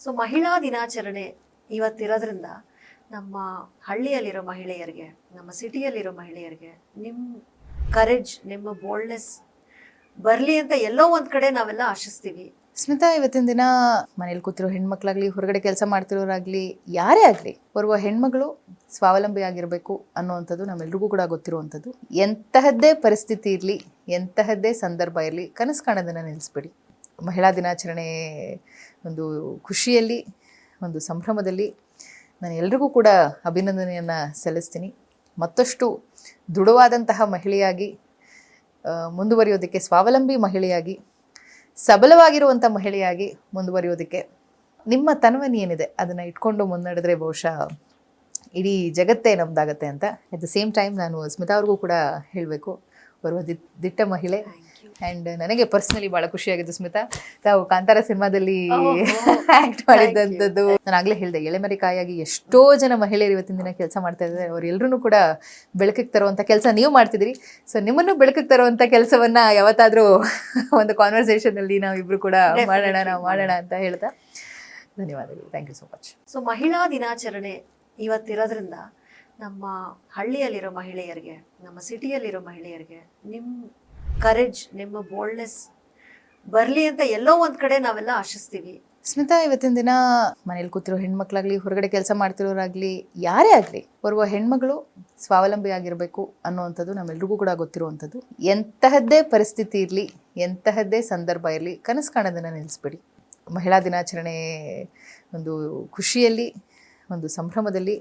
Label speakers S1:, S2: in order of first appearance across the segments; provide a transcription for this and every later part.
S1: So ಮಹಿಳಾ ದಿನಾಚರಣೆ ಇವತ್ತಿರೋದ್ರಿಂದ ನಮ್ಮ ಹಳ್ಳಿಯಲ್ಲಿರೋ ಮಹಿಳೆಯರಿಗೆ, ನಮ್ಮ ಸಿಟಿಯಲ್ಲಿರೋ ಮಹಿಳೆಯರಿಗೆ ನಿಮ್ಮ ಕರೇಜ್, ನಿಮ್ಮ ಬೋಲ್ಡ್ನೆಸ್ ಬರಲಿ ಅಂತ ಎಲ್ಲೋ ಒಂದು ಕಡೆ ನಾವೆಲ್ಲ ಆಶಿಸ್ತೀವಿ.
S2: ಸ್ಮಿತಾ, ಇವತ್ತಿನ ದಿನ ಮನೇಲಿ ಕೂತಿರೋ ಹೆಣ್ಮಕ್ಳಾಗ್ಲಿ, ಹೊರಗಡೆ ಕೆಲಸ ಮಾಡ್ತಿರೋರಾಗ್ಲಿ, ಯಾರೇ ಆಗಲಿ, ಓರ್ವ ಹೆಣ್ಮಗಳು ಸ್ವಾವಲಂಬಿ ಆಗಿರಬೇಕು ಅನ್ನೋವಂಥದ್ದು ನಮ್ಮೆಲ್ರಿಗೂ ಕೂಡ ಗೊತ್ತಿರುವಂಥದ್ದು. ಎಂತಹದ್ದೇ ಪರಿಸ್ಥಿತಿ ಇರಲಿ, ಎಂತಹದ್ದೇ ಸಂದರ್ಭ ಇರಲಿ, ಕನಸು ಕಾಣೋದನ್ನು ನಿಲ್ಲಿಸ್ಬೇಡಿ. ಮಹಿಳಾ ದಿನಾಚರಣೆ ಒಂದು ಖುಷಿಯಲ್ಲಿ, ಒಂದು ಸಂಭ್ರಮದಲ್ಲಿ ನಾನು ಎಲ್ರಿಗೂ ಕೂಡ ಅಭಿನಂದನೆಯನ್ನು ಸಲ್ಲಿಸ್ತೀನಿ. ಮತ್ತಷ್ಟು ದೃಢವಾದಂತಹ ಮಹಿಳೆಯಾಗಿ ಮುಂದುವರಿಯೋದಕ್ಕೆ, ಸ್ವಾವಲಂಬಿ ಮಹಿಳೆಯಾಗಿ, ಸಬಲವಾಗಿರುವಂಥ ಮಹಿಳೆಯಾಗಿ ಮುಂದುವರಿಯೋದಕ್ಕೆ ನಿಮ್ಮ ತನವನಿ ಏನಿದೆ ಅದನ್ನು ಇಟ್ಕೊಂಡು ಮುನ್ನಡೆದ್ರೆ ಬಹುಶಃ ಇಡೀ ಜಗತ್ತೇ ನಮ್ದಾಗತ್ತೆ ಅಂತ. ಅಟ್ ದ ಸೇಮ್ ಟೈಮ್ ನಾನು ಸ್ಮಿತಾ ಅವ್ರಿಗೂ ಕೂಡ ಹೇಳಬೇಕು, ಬರುವ ದಿಟ್ಟ ಮಹಿಳೆ. ಆ್ಯಂಡ್ ನನಗೆ ಪರ್ಸ್ನಲಿ ಭಾಳ ಖುಷಿಯಾಗಿತ್ತು ಸ್ಮಿತಾ, ತಾವು ಕಾಂತಾರ ಸಿನಿಮಾದಲ್ಲಿ ಆ್ಯಕ್ಟ್ ಮಾಡಿದ್ದಂಥದ್ದು. ನಾನು ಆಗಲೇ ಹೇಳಿದೆ, ಎಳೆಮರೆಕಾಯಾಗಿ ಎಷ್ಟೋ ಜನ ಮಹಿಳೆಯರು ಇವತ್ತಿನ ದಿನ ಕೆಲಸ ಮಾಡ್ತಾ ಇದ್ದಾರೆ. ಅವರೆಲ್ಲರೂ ಕೂಡ ಬೆಳಕಿಗೆ ತರುವಂಥ ಕೆಲಸ ನೀವು ಮಾಡ್ತಿದ್ದೀರಿ. ಸೊ ನಿಮ್ಮನ್ನು ಬೆಳಕಿಗೆ ತರುವಂಥ ಕೆಲಸವನ್ನು ಯಾವತ್ತಾದರೂ ಒಂದು ಕಾನ್ವರ್ಸೇಷನಲ್ಲಿ ನಾವಿಬ್ಬರು ಕೂಡ ಮಾಡೋಣ ಅಂತ ಹೇಳ್ತಾ ಧನ್ಯವಾದಗಳು. Thank you so much.
S1: So ಮಹಿಳಾ ದಿನಾಚರಣೆ ಇವತ್ತಿರೋದ್ರಿಂದ ನಮ್ಮ ಹಳ್ಳಿಯಲ್ಲಿರೋ ಮಹಿಳೆಯರಿಗೆ, ನಮ್ಮ ಸಿಟಿಯಲ್ಲಿರೋ ಮಹಿಳೆಯರಿಗೆ ನಿಮ್ಮ ಕರೇಜ್, ನಿಮ್ಮ ಬೋಲ್ಡ್ನೆಸ್ ಬರಲಿ ಅಂತ ಎಲ್ಲೋ ಒಂದು ಕಡೆ ನಾವೆಲ್ಲ ಆಶಿಸ್ತೀವಿ.
S2: ಸ್ಮಿತಾ, ಇವತ್ತಿನ ದಿನ ಮನೇಲಿ ಕೂತಿರೋ ಹೆಣ್ಮಕ್ಳಾಗ್ಲಿ, ಹೊರಗಡೆ ಕೆಲಸ ಮಾಡ್ತಿರೋರಾಗ್ಲಿ, ಯಾರೇ ಆಗಲಿ, ಓರ್ವ ಹೆಣ್ಮಗಳು ಸ್ವಾವಲಂಬಿ ಆಗಿರಬೇಕು ಅನ್ನೋವಂಥದ್ದು ನಮ್ಮೆಲ್ರಿಗೂ ಕೂಡ ಗೊತ್ತಿರುವಂಥದ್ದು. ಎಂತಹದ್ದೇ ಪರಿಸ್ಥಿತಿ ಇರಲಿ, ಎಂತಹದ್ದೇ ಸಂದರ್ಭ ಇರಲಿ, ಕನಸು ಕಾಣೋದನ್ನು ನಿಲ್ಲಿಸ್ಬೇಡಿ. ಮಹಿಳಾ ದಿನಾಚರಣೆ ಒಂದು ಖುಷಿಯಲ್ಲಿ, ಒಂದು ಸಂಭ್ರಮದಲ್ಲಿ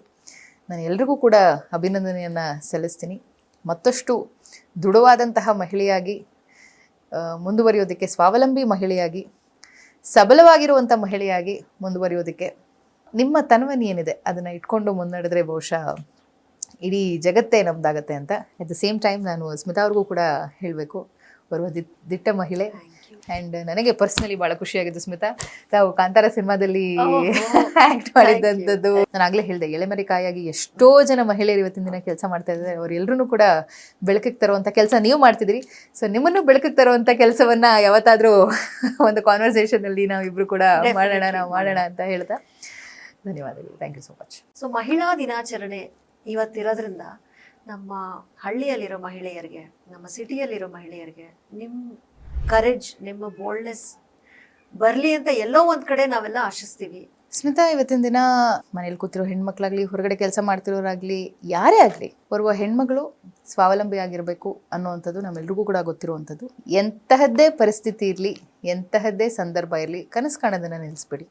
S2: ನಾನು ಎಲ್ರಿಗೂ ಕೂಡ ಅಭಿನಂದನೆಯನ್ನು ಸಲ್ಲಿಸ್ತೀನಿ. ಮತ್ತಷ್ಟು ದೃಢವಾದಂತಹ ಮಹಿಳೆಯಾಗಿ ಮುಂದುವರಿಯೋದಕ್ಕೆ, ಸ್ವಾವಲಂಬಿ ಮಹಿಳೆಯಾಗಿ, ಸಬಲವಾಗಿರುವಂಥ ಮಹಿಳೆಯಾಗಿ ಮುಂದುವರಿಯೋದಕ್ಕೆ ನಿಮ್ಮ ತನವನಿ ಏನಿದೆ ಅದನ್ನು ಇಟ್ಕೊಂಡು ಮುನ್ನಡೆದ್ರೆ ಬಹುಶಃ ಇಡೀ ಜಗತ್ತೇ ನಮ್ದಾಗತ್ತೆ ಅಂತ. ಅಟ್ ದ ಸೇಮ್ ಟೈಮ್ ನಾನು ಸ್ಮಿತಾ ಅವ್ರಿಗೂ ಕೂಡ ಹೇಳಬೇಕು, ಬರುವ ದಿಟ್ಟ ಮಹಿಳೆ. ಆ್ಯಂಡ್ ನನಗೆ ಪರ್ಸ್ನಲಿ ಭಾಳ ಖುಷಿಯಾಗಿತ್ತು ಸ್ಮಿತಾ, ತಾವು ಕಾಂತಾರ ಸಿನಿಮಾದಲ್ಲಿ ಆ್ಯಕ್ಟ್ ಮಾಡಿದ್ದಂಥದ್ದು. ನಾನು ಆಗಲೇ ಹೇಳಿದೆ, ಎಳೆಮರೆಕಾಯಾಗಿ ಎಷ್ಟೋ ಜನ ಮಹಿಳೆಯರು ಇವತ್ತಿನ ದಿನ ಕೆಲಸ ಮಾಡ್ತಾ ಇದ್ದಾರೆ. ಅವರೆಲ್ಲರೂ ಕೂಡ ಬೆಳಕಿಗೆ ತರುವಂಥ ಕೆಲಸ ನೀವು ಮಾಡ್ತಿದ್ದೀರಿ. ಸೊ ನಿಮ್ಮನ್ನು ಬೆಳಕಿಗೆ ತರುವಂಥ ಕೆಲಸವನ್ನು ಯಾವತ್ತಾದರೂ ಒಂದು ಕಾನ್ವರ್ಸೇಷನಲ್ಲಿ ನಾವಿಬ್ಬರು ಕೂಡ ಮಾಡೋಣ ಅಂತ ಹೇಳ್ತಾ ಧನ್ಯವಾದಗಳು. Thank you so much.
S1: So ಮಹಿಳಾ ದಿನಾಚರಣೆ ಇವತ್ತಿರೋದ್ರಿಂದ ನಮ್ಮ ಹಳ್ಳಿಯಲ್ಲಿರೋ ಮಹಿಳೆಯರಿಗೆ, ನಮ್ಮ ಸಿಟಿಯಲ್ಲಿರೋ ಮಹಿಳೆಯರಿಗೆ ನಿಮ್ಮ ಕರೇಜ್, ನಿಮ್ಮ ಬೋಲ್ಡ್ನೆಸ್ ಬರಲಿ ಅಂತ ಎಲ್ಲೋ ಒಂದು ಕಡೆ ನಾವೆಲ್ಲ ಆಶಿಸ್ತೀವಿ.
S2: ಸ್ಮಿತಾ, ಇವತ್ತಿನ ದಿನ ಮನೇಲಿ ಕೂತಿರೋ ಹೆಣ್ಮಕ್ಳಾಗ್ಲಿ, ಹೊರಗಡೆ ಕೆಲಸ ಮಾಡ್ತಿರೋರಾಗ್ಲಿ, ಯಾರೇ ಆಗಲಿ, ಓರ್ವ ಹೆಣ್ಮಗಳು ಸ್ವಾವಲಂಬಿ ಆಗಿರಬೇಕು ಅನ್ನೋವಂಥದ್ದು ನಮ್ಮೆಲ್ರಿಗೂ ಕೂಡ ಗೊತ್ತಿರುವಂಥದ್ದು. ಎಂತಹದ್ದೇ ಪರಿಸ್ಥಿತಿ ಇರಲಿ, ಎಂತಹದ್ದೇ ಸಂದರ್ಭ ಇರಲಿ, ಕನಸು ಕಾಣೋದನ್ನು ನಿಲ್ಲಿಸ್ಬೇಡಿ.